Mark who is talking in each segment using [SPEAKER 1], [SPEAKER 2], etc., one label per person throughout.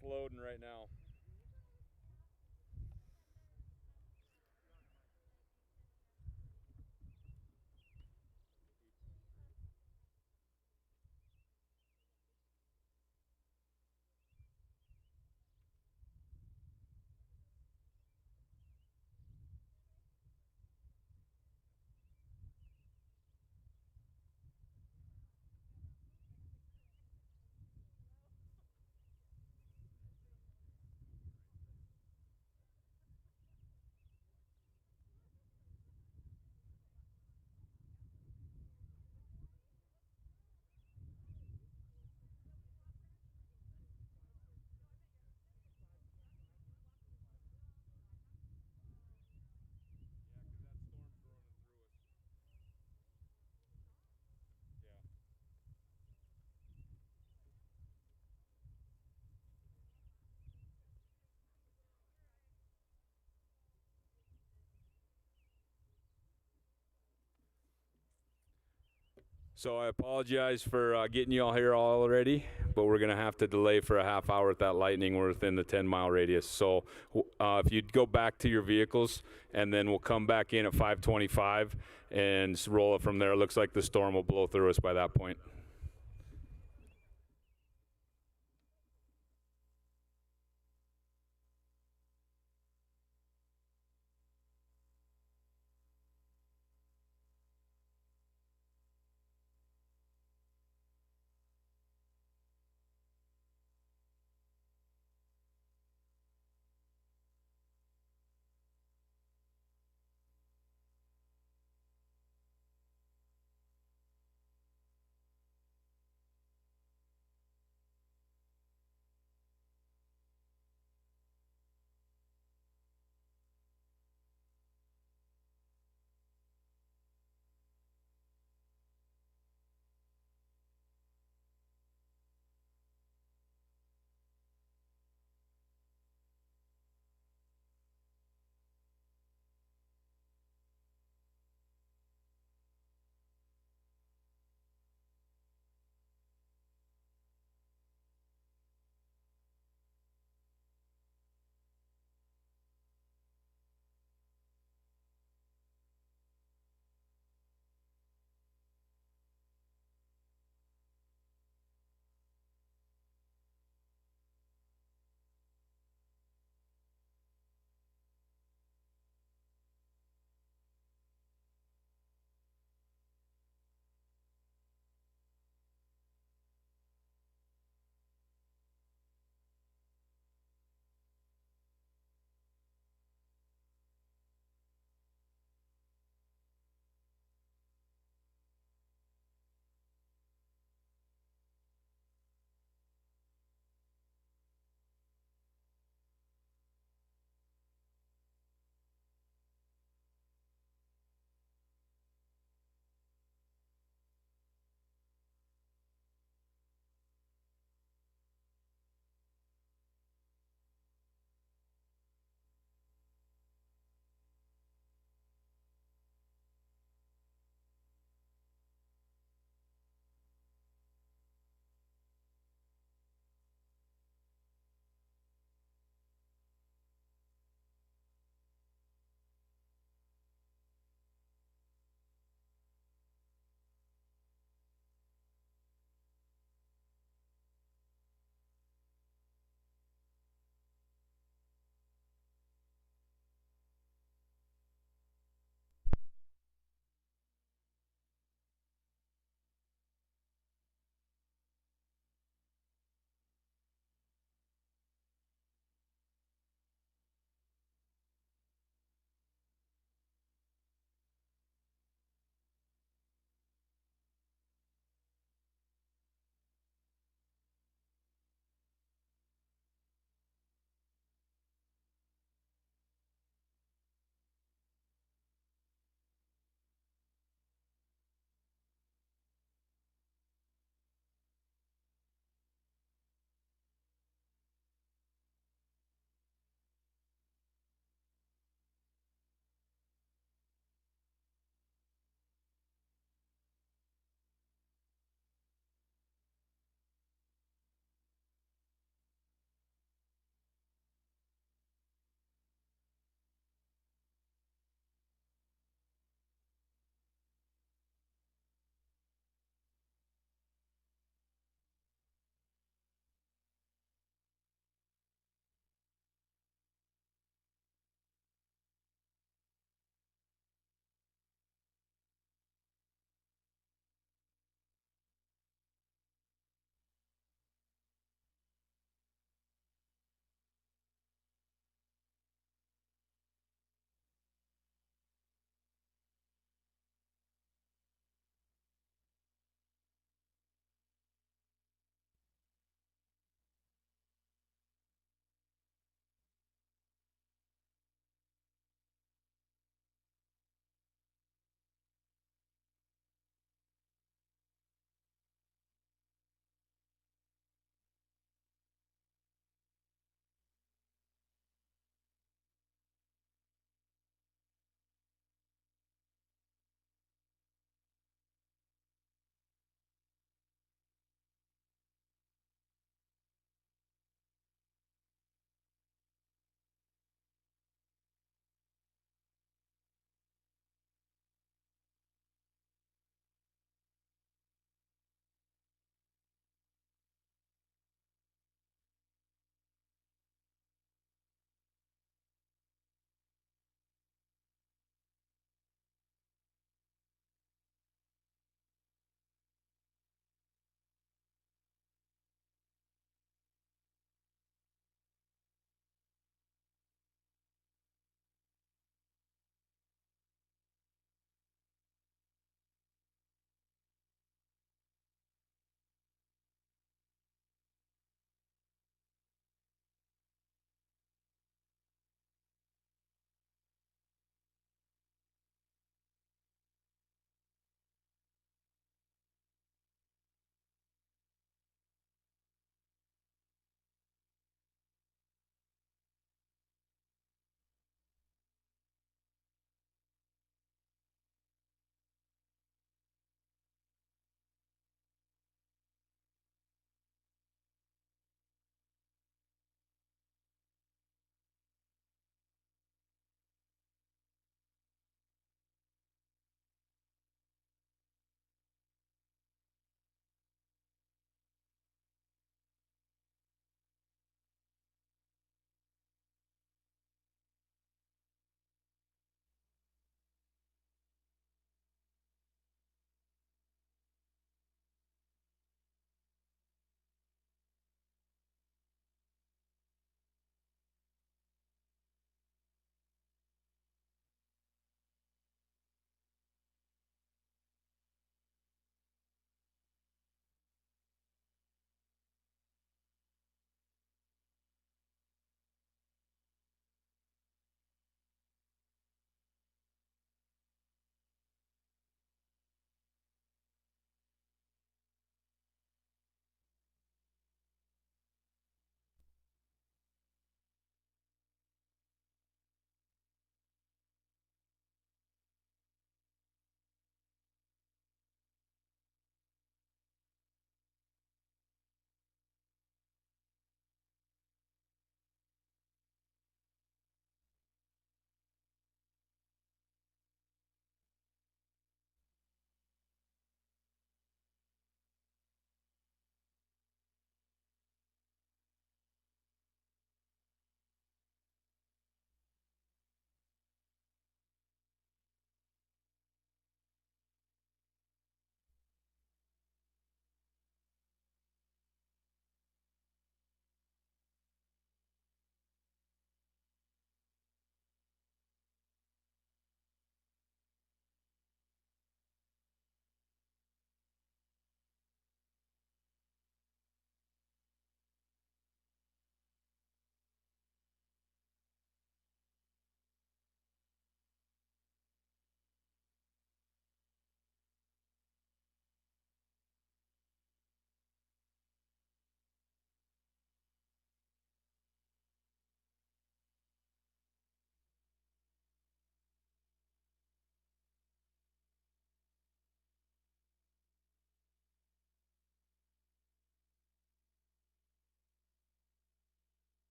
[SPEAKER 1] It's loading right now. So I apologize for getting you all here already, but we're going to have to delay for a half hour at that lightning. We're within the 10-mile radius. So if you'd go back to your vehicles, and then we'll come back in at 5:25 and roll it from there. It looks like the storm will blow through us by that point.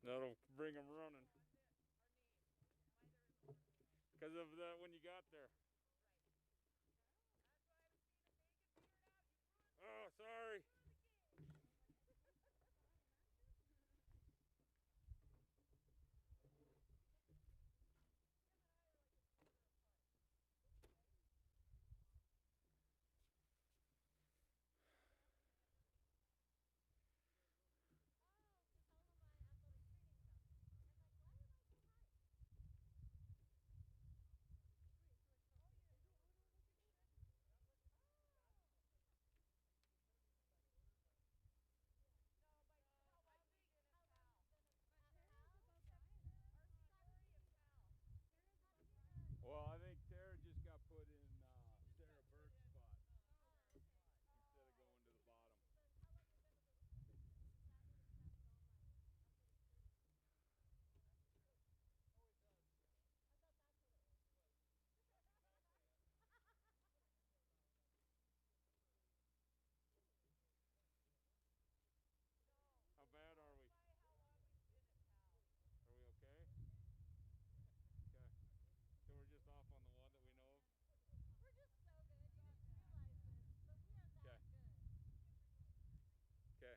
[SPEAKER 1] That'll bring them running. Because of that when you got there. Oh, sorry. Well, I think Tara just got put in Sarah Burke's spot instead of going to the bottom. How bad are we? Are we okay? Okay. So we're just off on the one that we know of? Okay. Okay.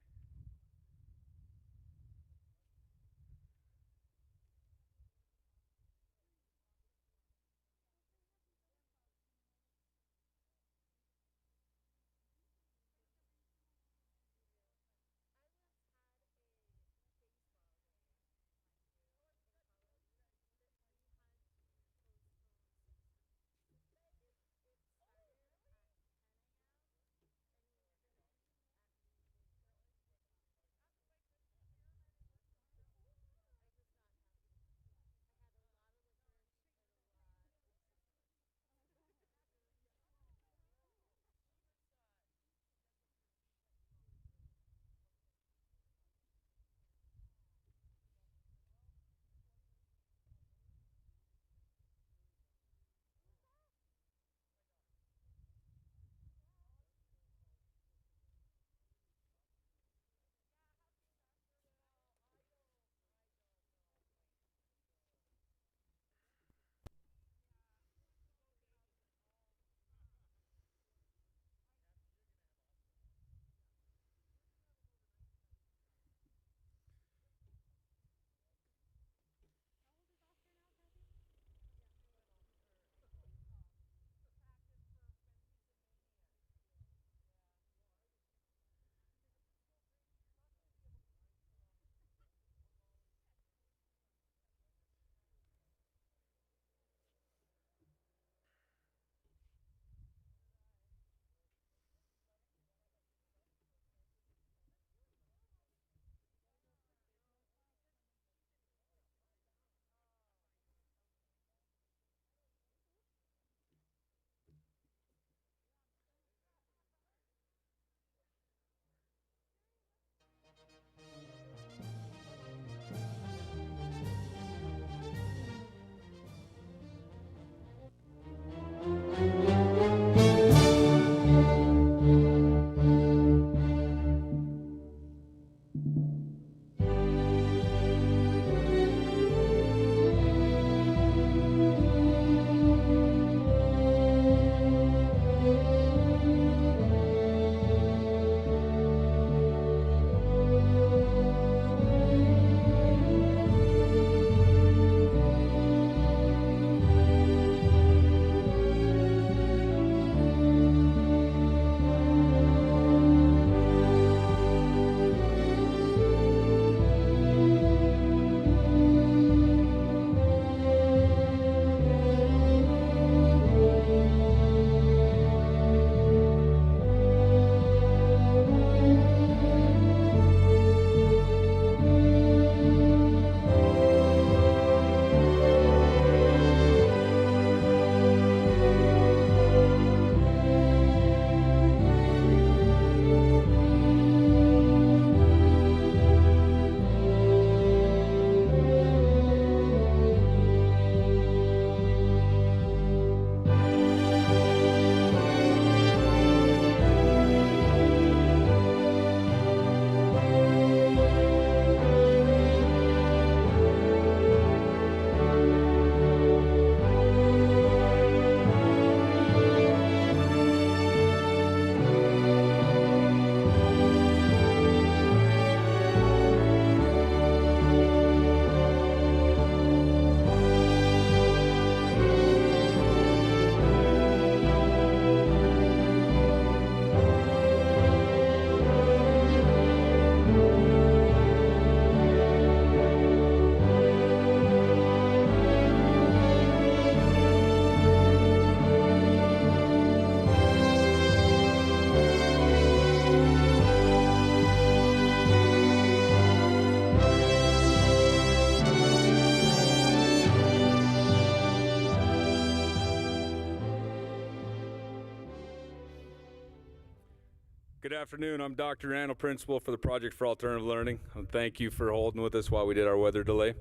[SPEAKER 1] Good afternoon. I'm Dr. Randall, Principal for the Project for Alternative Learning. And thank you for holding with us while we did our weather delay.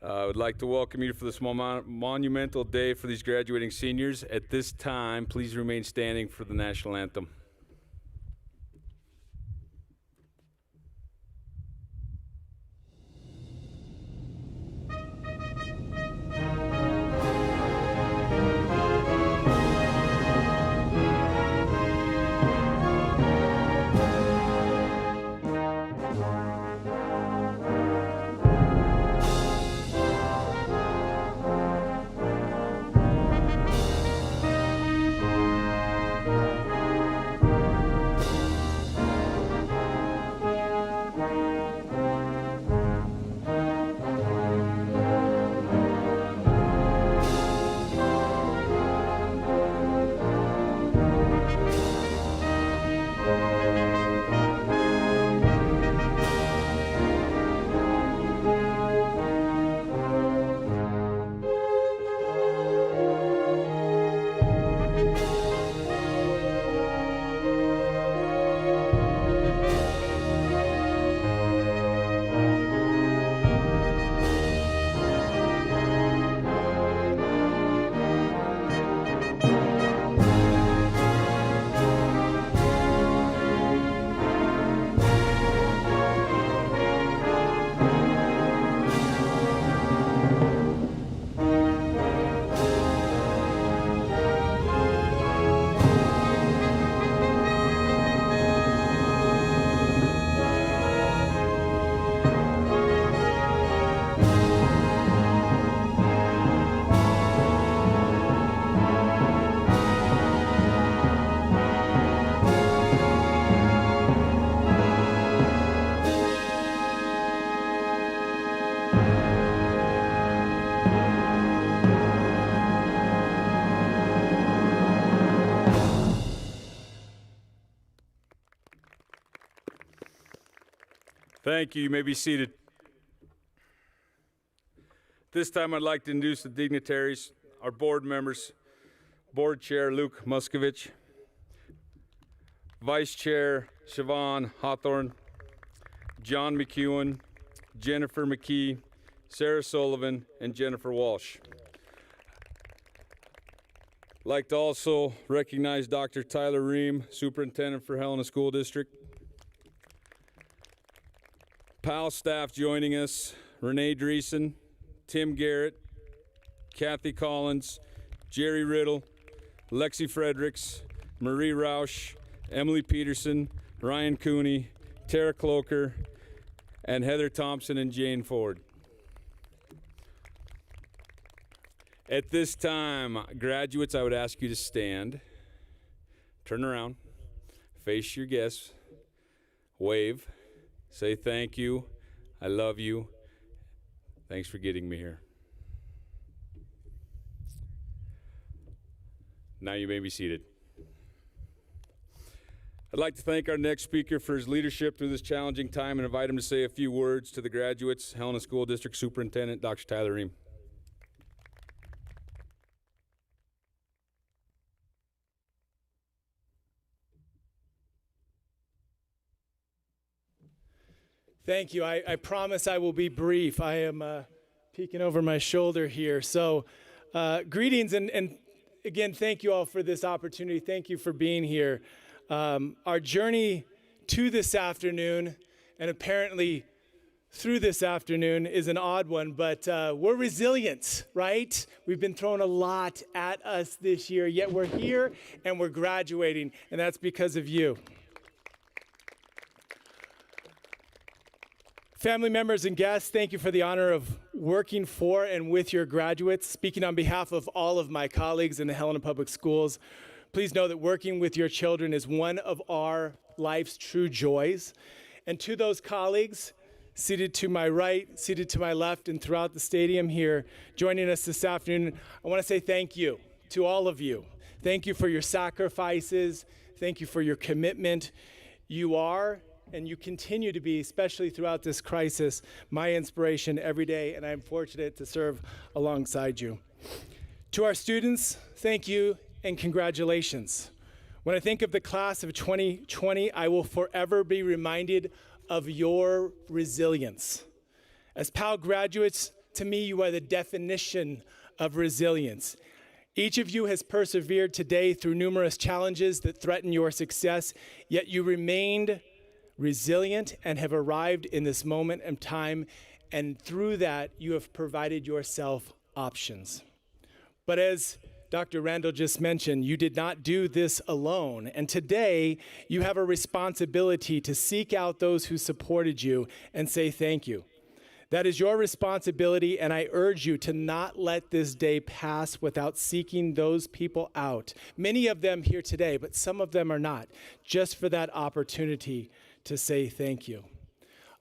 [SPEAKER 1] I would like to welcome you for this monumental day for these graduating seniors. At this time, please remain standing for the national anthem. Thank you. You may be seated. This time I'd like to introduce the dignitaries, our board members, Board Chair Luke Muscovich, Vice Chair Siobhan Hawthorne, John McEwen, Jennifer McKee, Sarah Sullivan, and Jennifer Walsh. I'd like to also recognize Dr. Tyler Ream, Superintendent for Helena School District. PAL staff joining us, Renee Dreesen, Tim Garrett, Kathy Collins, Jerry Riddle, Lexi Fredericks, Marie Rausch, Emily Peterson, Ryan Cooney, Tara Cloker, and Heather Thompson and Jane Ford. At this time, graduates, I would ask you to stand, turn around, face your guests, wave. Say thank you, I love you, thanks for getting me here. Now you may be seated. I'd like to thank our next speaker for his leadership through this challenging time and invite him to say a few words to the graduates. Helena School District Superintendent, Dr. Tyler Ream.
[SPEAKER 2] Thank you. I promise I will be brief. I am peeking over my shoulder here. So greetings and again, thank you all for this opportunity. Thank you for being here. Our journey to this afternoon and apparently through this afternoon is an odd one, but we're resilient, right? We've been thrown a lot at us this year, yet we're here and we're graduating, and that's because of you. Family members and guests, thank you for the honor of working for and with your graduates. Speaking on behalf of all of my colleagues in the Helena Public Schools, please know that working with your children is one of our life's true joys. And to those colleagues, seated to my right, seated to my left, and throughout the stadium here, joining us this afternoon, I want to say thank you to all of you. Thank you for your sacrifices. Thank you for your commitment. You are and you continue to be, especially throughout this crisis, my inspiration every day, and I'm fortunate to serve alongside you. To our students, thank you and congratulations. When I think of the class of 2020, I will forever be reminded of your resilience. As PAL graduates, to me, you are the definition of resilience. Each of you has persevered today through numerous challenges that threaten your success, yet you remained resilient and have arrived in this moment in time, and through that, you have provided yourself options. But as Dr. Randall just mentioned, you did not do this alone, and today, you have a responsibility to seek out those who supported you and say thank you. That is your responsibility, and I urge you to not let this day pass without seeking those people out. Many of them here today, but some of them are not, just for that opportunity to say thank you.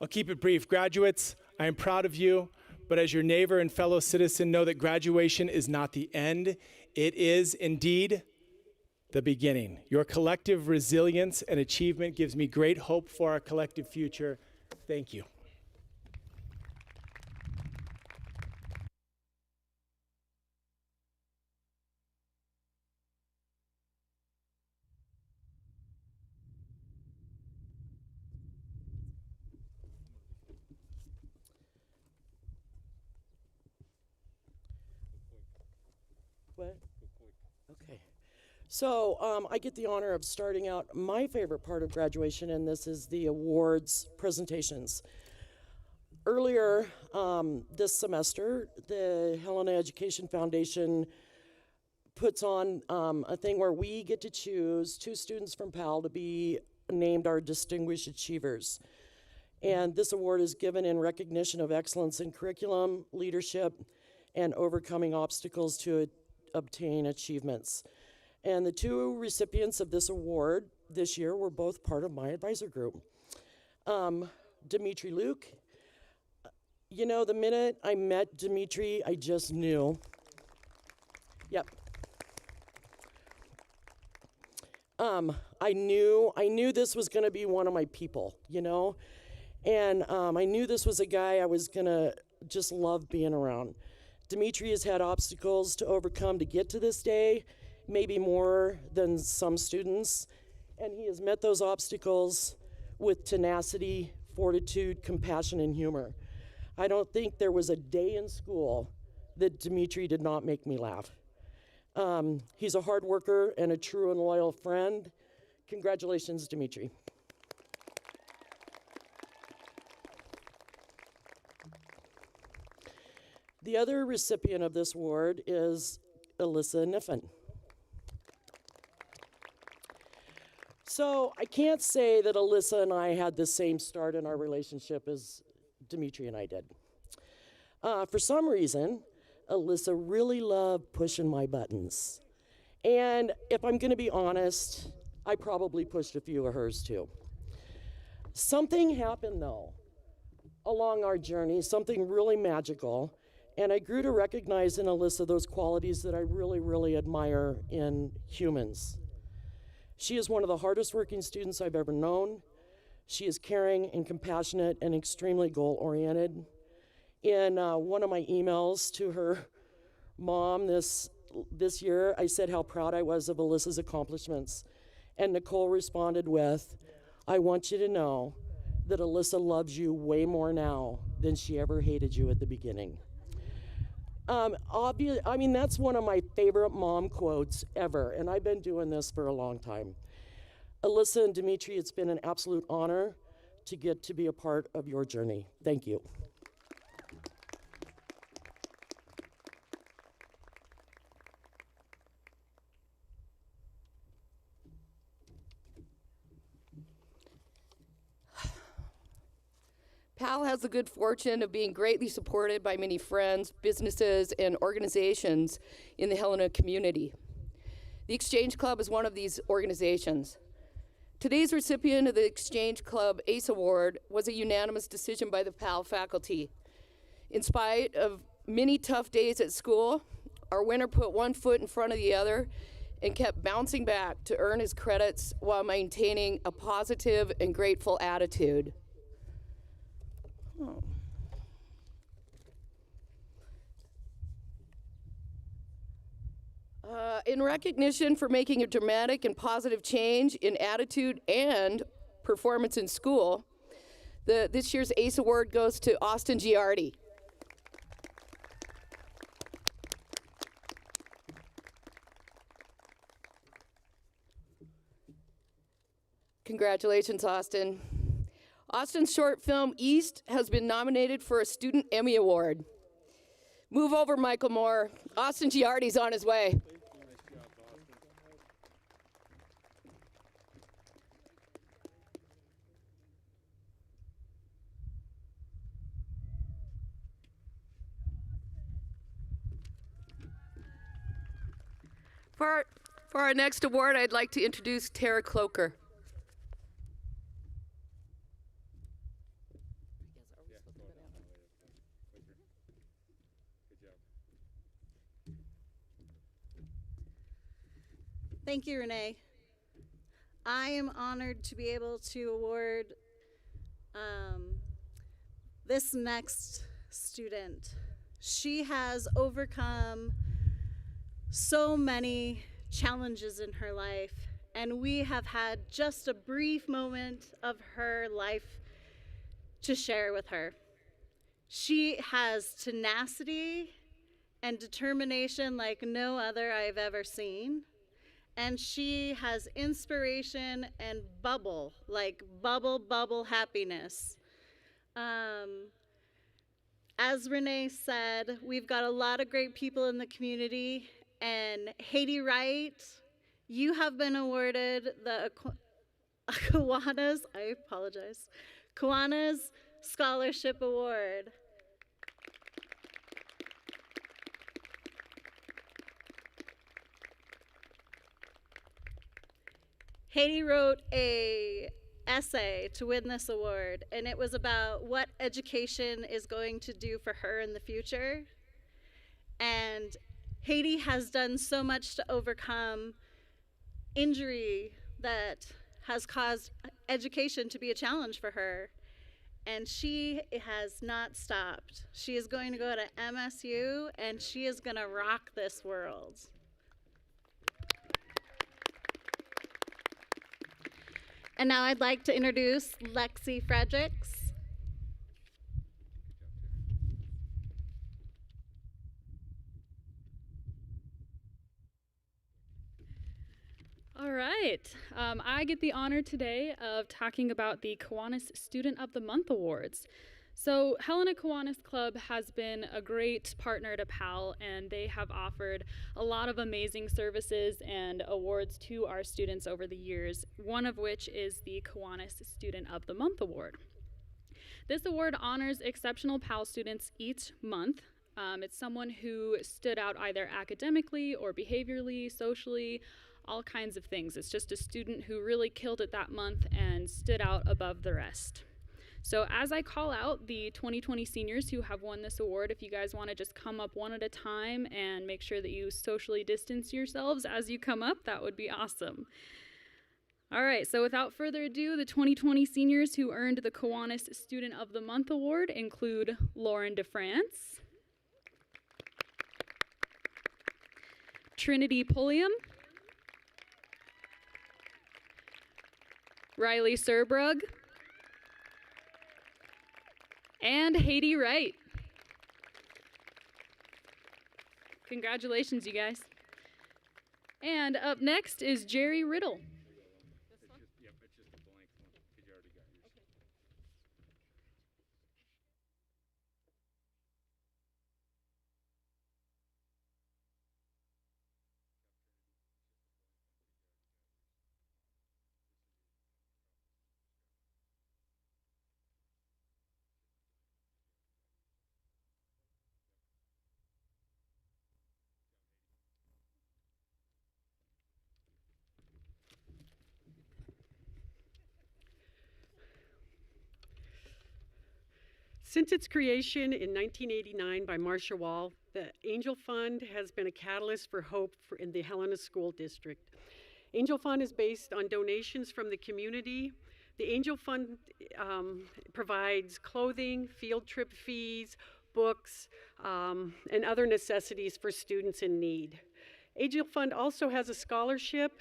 [SPEAKER 2] I'll keep it brief. Graduates, I am proud of you, but as your neighbor and fellow citizen, know that graduation is not the end. It is indeed the beginning. Your collective resilience and achievement gives me great hope for our collective future. Thank you.
[SPEAKER 3] What? Okay. So I get the honor of starting out my favorite part of graduation, and this is the awards presentations. Earlier this semester, the Helena Education Foundation puts on a thing where we get to choose 2 students from PAL to be named our Distinguished Achievers. And this award is given in recognition of excellence in curriculum, leadership, and overcoming obstacles to obtain achievements. And the 2 recipients of this award this year were both part of my advisor group. Dimitri Luke, you know, the minute I met Dimitri, I just knew. Yep. I knew this was gonna be one of my people, you know? And I knew this was a guy I was gonna just love being around. Dimitri has had obstacles to overcome to get to this day, maybe more than some students, and he has met those obstacles with tenacity, fortitude, compassion, and humor. I don't think there was a day in school that Dimitri did not make me laugh. He's a hard worker and a true and loyal friend. Congratulations, Dimitri. The other recipient of this award is Alyssa Niffen. So I can't say that Alyssa and I had the same start in our relationship as Dimitri and I did. For some reason, Alyssa really loved pushing my buttons. And if I'm gonna be honest, I probably pushed a few of hers too. Something happened though, along our journey, something really magical. And I grew to recognize in Alyssa those qualities that I really, really admire in humans. She is one of the hardest working students I've ever known. She is caring and compassionate and extremely goal-oriented. In one of my emails to her mom this year, I said how proud I was of Alyssa's accomplishments. And Nicole responded with, "I want you to know that Alyssa loves you way more now than she ever hated you at the beginning." That's one of my favorite mom quotes ever, and I've been doing this for a long time. Alyssa and Dimitri, it's been an absolute honor to get to be a part of your journey. Thank you.
[SPEAKER 4] PAL has the good fortune of being greatly supported by many friends, businesses, and organizations in the Helena community. The Exchange Club is one of these organizations. Today's recipient of the Exchange Club ACE Award was a unanimous decision by the PAL faculty. In spite of many tough days at school, our winner put one foot in front of the other and kept bouncing back to earn his credits while maintaining a positive and grateful attitude. Oh. In recognition for making a dramatic and positive change in attitude and performance in school, this year's ACE Award goes to Austin Giardi. Congratulations, Austin. Austin's short film, East, has been nominated for a Student Emmy Award. Move over, Michael Moore. Austin Giardi's on his way. For our next award, I'd like to introduce Tara Cloker.
[SPEAKER 5] Thank you, Renee. I am honored to be able to award this next student. She has overcome so many challenges in her life, and we have had just a brief moment of her life to share with her. She has tenacity and determination like no other I've ever seen. And she has inspiration and bubble, like bubble happiness. As Renee said, we've got a lot of great people in the community, and Haiti Wright, you have been awarded the Kiwanis Scholarship Award. Haiti wrote a essay to win this award, and it was about what education is going to do for her in the future. And Haiti has done so much to overcome injury that has caused education to be a challenge for her. And she has not stopped. She is going to go to MSU, and she is going to rock this world. And now I'd like to introduce Lexi Fredericks.
[SPEAKER 6] All right, I get the honor today of talking about the Kiwanis Student of the Month Awards. So Helena Kiwanis Club has been a great partner to PAL, and they have offered a lot of amazing services and awards to our students over the years, one of which is the Kiwanis Student of the Month Award. This award honors exceptional PAL students each month. It's someone who stood out either academically or behaviorally, socially, all kinds of things. It's just a student who really killed it that month and stood out above the rest. So as I call out the 2020 seniors who have won this award, if you guys want to just come up one at a time and make sure that you socially distance yourselves as you come up, that would be awesome. All right, so without further ado, the 2020 seniors who earned the Kiwanis Student of the Month Award include Lauren DeFrance, Trinity Pulliam, Riley Serbrug, and Haiti Wright. Congratulations, you guys. And up next is Jerry Riddle.
[SPEAKER 7] Since its creation in 1989 by Marcia Wall, the Angel Fund has been a catalyst for hope in the Helena School District. Angel Fund is based on donations from the community. The Angel Fund provides clothing, field trip fees, books, and other necessities for students in need. Angel Fund also has a scholarship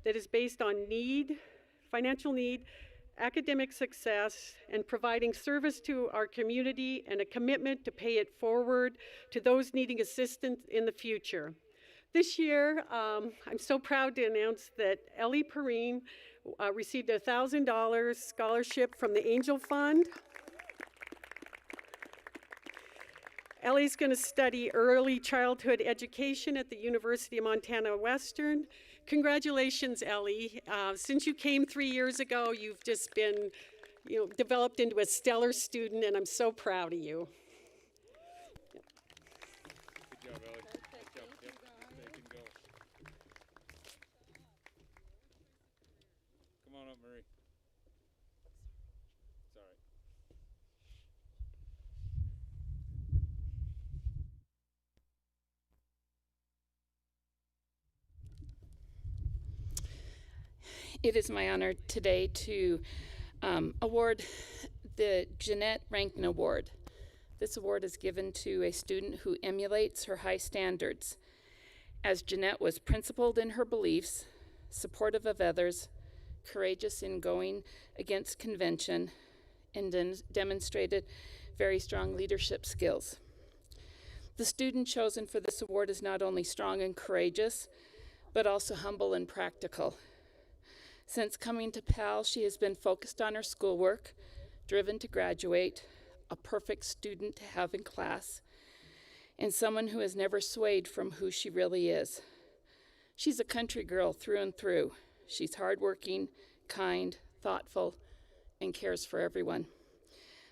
[SPEAKER 7] that is based on need, financial need, academic success, and providing service to our community and a commitment to pay it forward to those needing assistance in the future. This year, I'm so proud to announce that Ellie Perrine received a $1,000 scholarship from the Angel Fund. Ellie's going to study early childhood education at the University of Montana Western. Congratulations, Ellie. Since you came 3 years ago, you've just been, developed into a stellar student, and I'm so proud of you.
[SPEAKER 1] Good job, Ellie. Good job. Yep. They can go. Come on up, Murray. It's all right.
[SPEAKER 8] It is my honor today to award the Jeanette Rankin Award. This award is given to a student who emulates her high standards, as Jeanette was principled in her beliefs, supportive of others, courageous in going against convention, and demonstrated very strong leadership skills. The student chosen for this award is not only strong and courageous, but also humble and practical. Since coming to PAL, she has been focused on her schoolwork, driven to graduate, a perfect student to have in class, and someone who has never swayed from who she really is. She's a country girl through and through. She's hardworking, kind, thoughtful, and cares for everyone.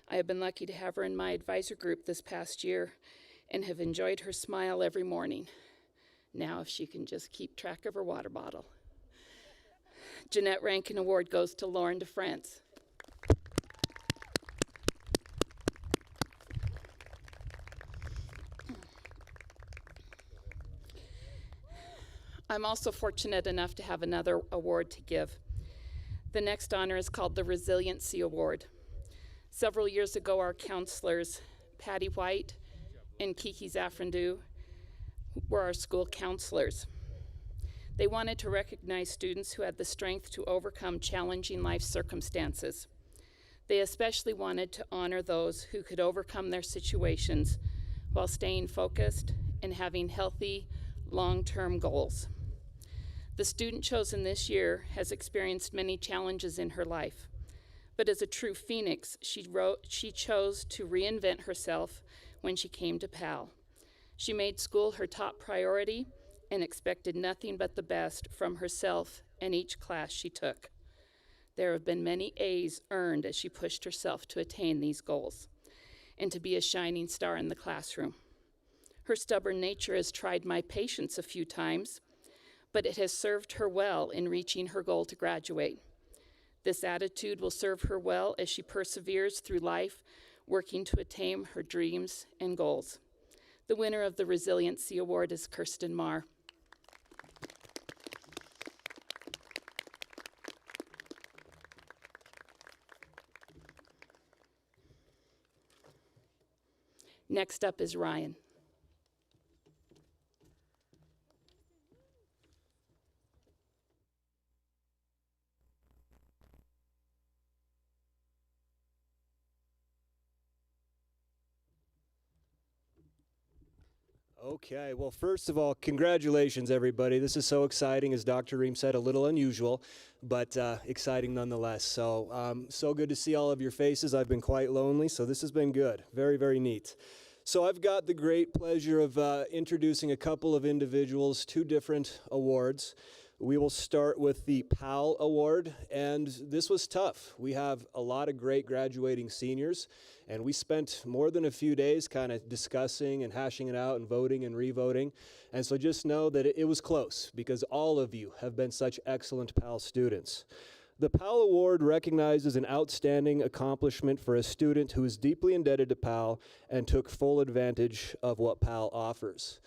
[SPEAKER 8] I have been lucky to have her in my advisor group this past year and have enjoyed her smile every morning. Now if she can just keep track of her water bottle. Jeanette Rankin Award goes to Lauren DeFrance. I'm also fortunate enough to have another award to give. The next honor is called the Resiliency Award. Several years ago, our counselors, Patty White and Kiki Zafrandu, were our school counselors. They wanted to recognize students who had the strength to overcome challenging life circumstances. They especially wanted to honor those who could overcome their situations while staying focused and having healthy, long-term goals. The student chosen this year has experienced many challenges in her life, but as a true phoenix, she chose to reinvent herself when she came to PAL. She made school her top priority and expected nothing but the best from herself and each class she took. There have been many A's earned as she pushed herself to attain these goals and to be a shining star in the classroom. Her stubborn nature has tried my patience a few times, but it has served her well in reaching her goal to graduate. This attitude will serve her well as she perseveres through life, working to attain her dreams and goals. The winner of the Resiliency Award is Kirsten Marr. Next up is Ryan.
[SPEAKER 9] Okay, well, first of all, congratulations, everybody. This is so exciting, as Dr. Ream said, a little unusual, but exciting nonetheless. So good to see all of your faces. I've been quite lonely, so this has been good. Very, very neat. So I've got the great pleasure of introducing a couple of individuals, two different awards. We will start with the PAL Award, and this was tough. We have a lot of great graduating seniors, and we spent more than a few days kind of discussing and hashing it out and voting and re-voting. And so just know that it was close, because all of you have been such excellent PAL students. The PAL Award recognizes an outstanding accomplishment for a student who is deeply indebted to PAL and took full advantage of what PAL offers.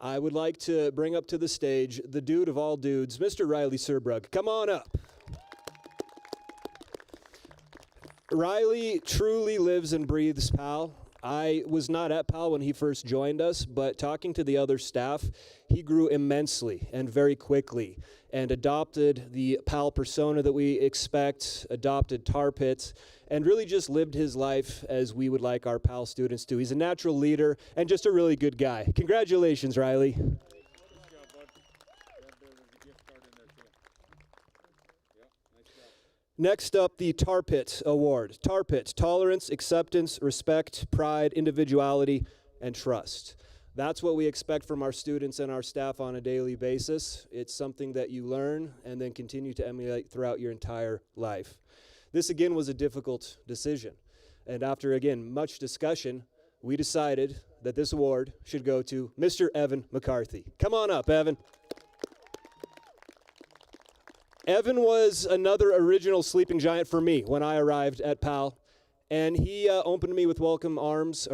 [SPEAKER 9] I would like to bring up to the stage the dude of all dudes, Mr. Riley Surbrug. Come on up. Riley truly lives and breathes PAL. I was not at PAL when he first joined us, but talking to the other staff, he grew immensely and very quickly and adopted the PAL persona that we expect, adopted Tar Pit, and really just lived his life as we would like our PAL students to. He's a natural leader and just a really good guy. Congratulations, Riley. Next up, the Tar Pit Award. Tar Pit, tolerance, acceptance, respect, pride, individuality, and trust. That's what we expect from our students and our staff on a daily basis. It's something that you learn and then continue to emulate throughout your entire life. This, again, was a difficult decision. And after, again, much discussion, we decided that this award should go to Mr. Evan McCarthy. Come on up, Evan. Evan was another original sleeping giant for me when I arrived at PAL, and he welcomed me with open arms,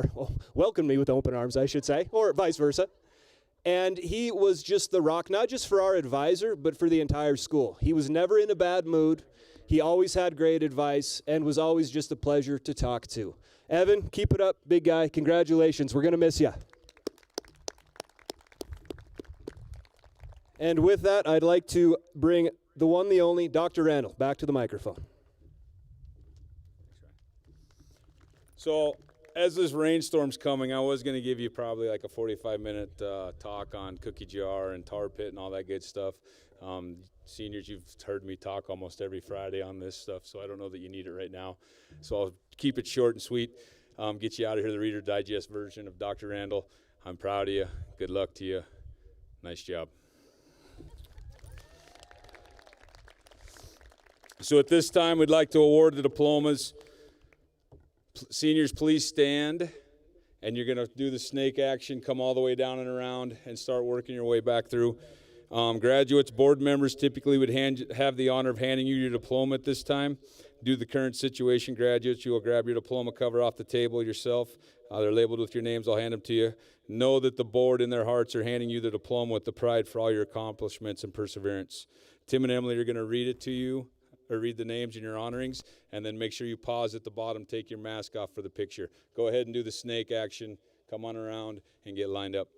[SPEAKER 9] I should say, or vice versa. And he was just the rock, not just for our advisor, but for the entire school. He was never in a bad mood. He always had great advice and was always just a pleasure to talk to. Evan, keep it up, big guy. Congratulations. We're going to miss you. And with that, I'd like to bring the one, the only, Dr. Randall, back to the microphone.
[SPEAKER 1] So, as this rainstorm's coming, I was going to give you probably like a 45-minute talk on cookie jar and tar pit and all that good stuff. Seniors, you've heard me talk almost every Friday on this stuff, so I don't know that you need it right now. So I'll keep it short and sweet, get you out of here, the Reader Digest version of Dr. Randall. I'm proud of you. Good luck to you. Nice job. So at this time, we'd like to award the diplomas. Seniors, please stand, and you're going to do the snake action, come all the way down and around, and start working your way back through. Graduates, board members typically would have the honor of handing you your diploma at this time. Due to the current situation, graduates, you will grab your diploma cover off the table yourself. They're labeled with your names. I'll hand them to you. Know that the board in their hearts are handing you the diploma with the pride for all your accomplishments and perseverance. Tim and Emily are going to read it to you, or read the names and your honorings, and then make sure you pause at the bottom, take your mask off for the picture. Go ahead and do the snake action. Come on around and get lined up.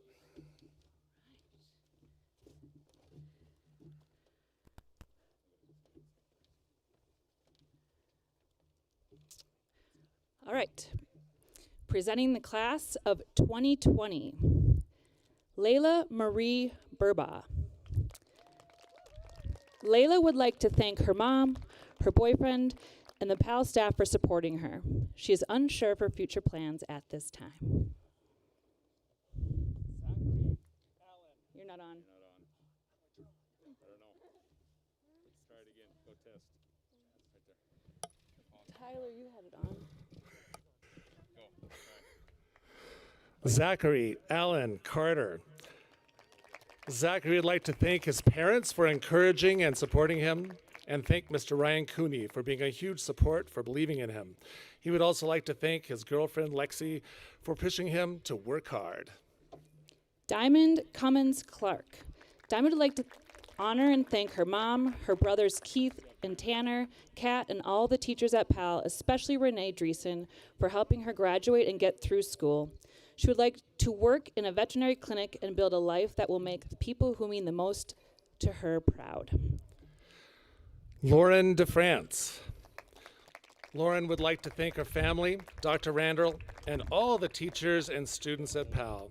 [SPEAKER 10] All right. Presenting the class of 2020, Layla Marie Burba. Layla would like to thank her mom, her boyfriend, and the PAL staff for supporting her. She is unsure of her future plans at this time. You're not on.
[SPEAKER 1] I don't know. Let's try it again. Go test. Right there.
[SPEAKER 10] Tyler, you had it on.
[SPEAKER 1] Go.
[SPEAKER 11] Zachary Allen Carter. Zachary would like to thank his parents for encouraging and supporting him, and thank Mr. Ryan Cooney for being a huge support for believing in him. He would also like to thank his girlfriend Lexi for pushing him to work hard.
[SPEAKER 10] Diamond Cummins Clark. Diamond would like to honor and thank her mom, her brothers Keith and Tanner, Kat, and all the teachers at PAL, especially Renee Dreesen, for helping her graduate and get through school. She would like to work in a veterinary clinic and build a life that will make the people who mean the most to her proud.
[SPEAKER 11] Lauren DeFrance. Lauren would like to thank her family, Dr. Randall, and all the teachers and students at PAL.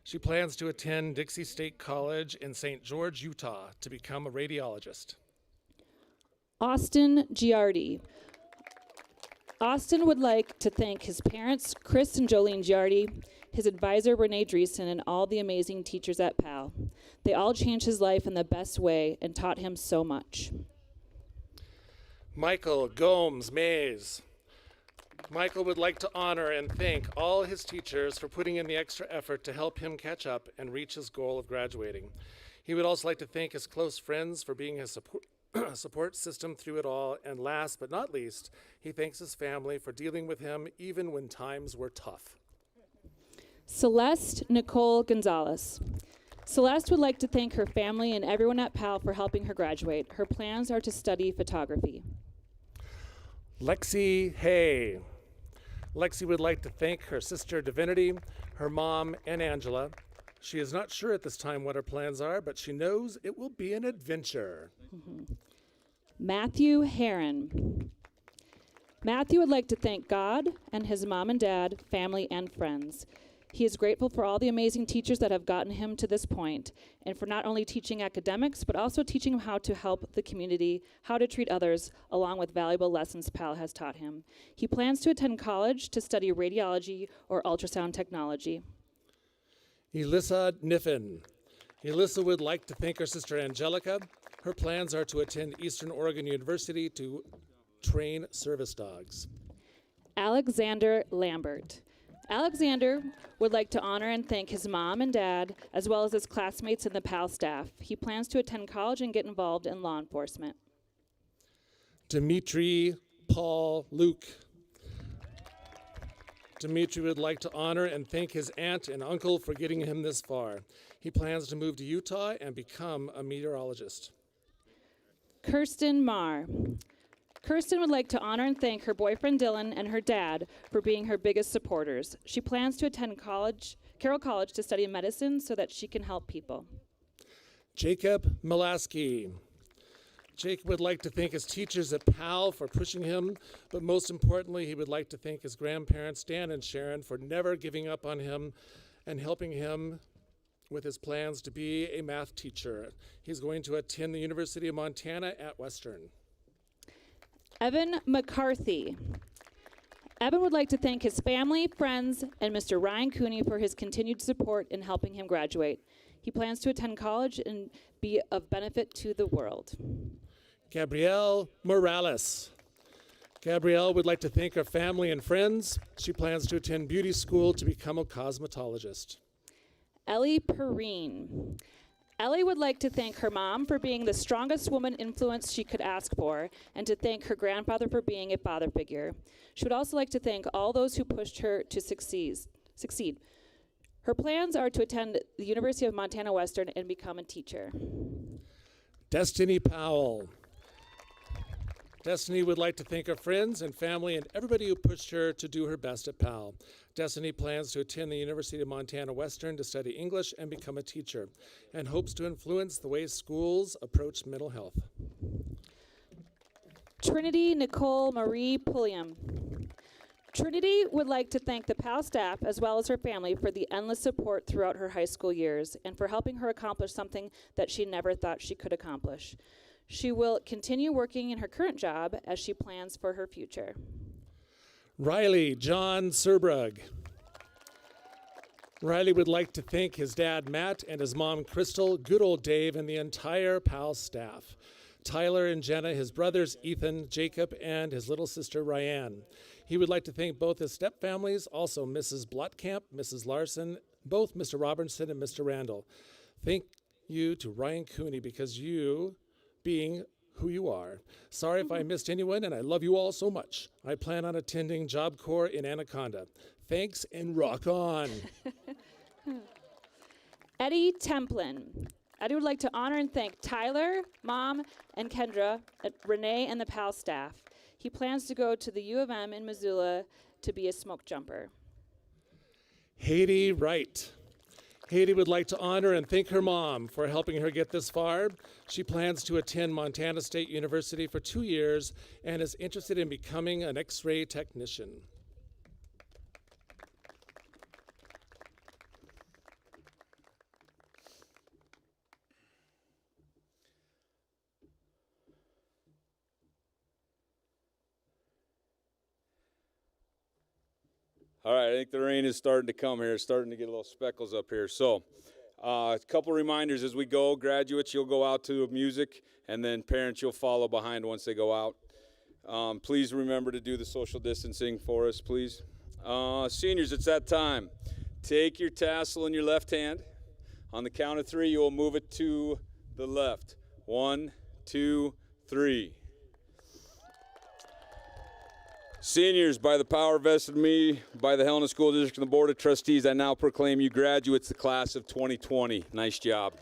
[SPEAKER 11] She plans to attend Dixie State College in St. George, Utah, to become a radiologist.
[SPEAKER 10] Austin Giardi. Austin would like to thank his parents, Chris and Jolene Giardi, his advisor, Renee Dreesen, and all the amazing teachers at PAL. They all changed his life in the best way and taught him so much.
[SPEAKER 11] Michael Gomes Mays. Michael would like to honor and thank all his teachers for putting in the extra effort to help him catch up and reach his goal of graduating. He would also like to thank his close friends for being his support system through it all. And last but not least, he thanks his family for dealing with him even when times were tough.
[SPEAKER 10] Celeste Nicole Gonzalez. Celeste would like to thank her family and everyone at PAL for helping her graduate. Her plans are to study photography.
[SPEAKER 11] Lexi Hay. Lexi would like to thank her sister Divinity, her mom, and Angela. She is not sure at this time what her plans are, but she knows it will be an adventure.
[SPEAKER 10] Matthew Heron. Matthew would like to thank God and his mom and dad, family, and friends. He is grateful for all the amazing teachers that have gotten him to this point, and for not only teaching academics, but also teaching him how to help the community, how to treat others, along with valuable lessons Pal has taught him. He plans to attend college to study radiology or ultrasound technology.
[SPEAKER 11] Elissa Niffen. Elissa would like to thank her sister Angelica. Her plans are to attend Eastern Oregon University to train service dogs.
[SPEAKER 10] Alexander Lambert. Alexander would like to honor and thank his mom and dad, as well as his classmates and the PAL staff. He plans to attend college and get involved in law enforcement.
[SPEAKER 11] Dimitri Paul Luke. Dimitri would like to honor and thank his aunt and uncle for getting him this far. He plans to move to Utah and become a meteorologist.
[SPEAKER 10] Kirsten Marr. Kirsten would like to honor and thank her boyfriend Dylan and her dad for being her biggest supporters. She plans to attend Carroll College to study medicine so that she can help people.
[SPEAKER 11] Jacob Milaski. Jacob would like to thank his teachers at PAL for pushing him, but most importantly, he would like to thank his grandparents, Dan and Sharon, for never giving up on him and helping him with his plans to be a math teacher. He's going to attend the University of Montana at Western.
[SPEAKER 10] Evan McCarthy. Evan would like to thank his family, friends, and Mr. Ryan Cooney for his continued support in helping him graduate. He plans to attend college and be of benefit to the world.
[SPEAKER 11] Gabrielle Morales. Gabrielle would like to thank her family and friends. She plans to attend beauty school to become a cosmetologist.
[SPEAKER 10] Ellie Perrine. Ellie would like to thank her mom for being the strongest woman influence she could ask for, and to thank her grandfather for being a father figure. She would also like to thank all those who pushed her to succeed. Her plans are to attend the University of Montana Western and become a teacher.
[SPEAKER 11] Destiny Powell. Destiny would like to thank her friends and family and everybody who pushed her to do her best at PAL. Destiny plans to attend the University of Montana Western to study English and become a teacher, and hopes to influence the way schools approach mental health.
[SPEAKER 10] Trinity Nicole Marie Pulliam. Trinity would like to thank the PAL staff as well as her family for the endless support throughout her high school years and for helping her accomplish something that she never thought she could accomplish. She will continue working in her current job as she plans for her future.
[SPEAKER 11] Riley John Serbrug. Riley would like to thank his dad, Matt, and his mom, Crystal, good old Dave, and the entire PAL staff. Tyler and Jenna, his brothers, Ethan, Jacob, and his little sister, Ryan. He would like to thank both his stepfamilies, also Mrs. Blotkamp, Mrs. Larson, both Mr. Robertson and Mr. Randall. Thank you to Ryan Cooney because you being who you are. Sorry if I missed anyone, and I love you all so much. I plan on attending Job Corps in Anaconda. Thanks and rock on.
[SPEAKER 10] Eddie Templin. Eddie would like to honor and thank Tyler, Mom, and Kendra, Renee, and the PAL staff. He plans to go to the U of M in Missoula to be a smoke jumper.
[SPEAKER 11] Haiti Wright. Haiti would like to honor and thank her mom for helping her get this far. She plans to attend Montana State University for 2 years and is interested in becoming an X-ray technician.
[SPEAKER 1] All right, I think the rain is starting to come here. It's starting to get a little speckles up here. So a couple reminders as we go. Graduates, you'll go out to music, and then parents, you'll follow behind once they go out. Please remember to do the social distancing for us, please. Seniors, it's that time. Take your tassel in your left hand. On the count of 3, you will move it to the left. 1, 2, 3. Seniors, by the power vested in me by the Helena School District and the Board of Trustees, I now proclaim you graduates the class of 2020. Nice job.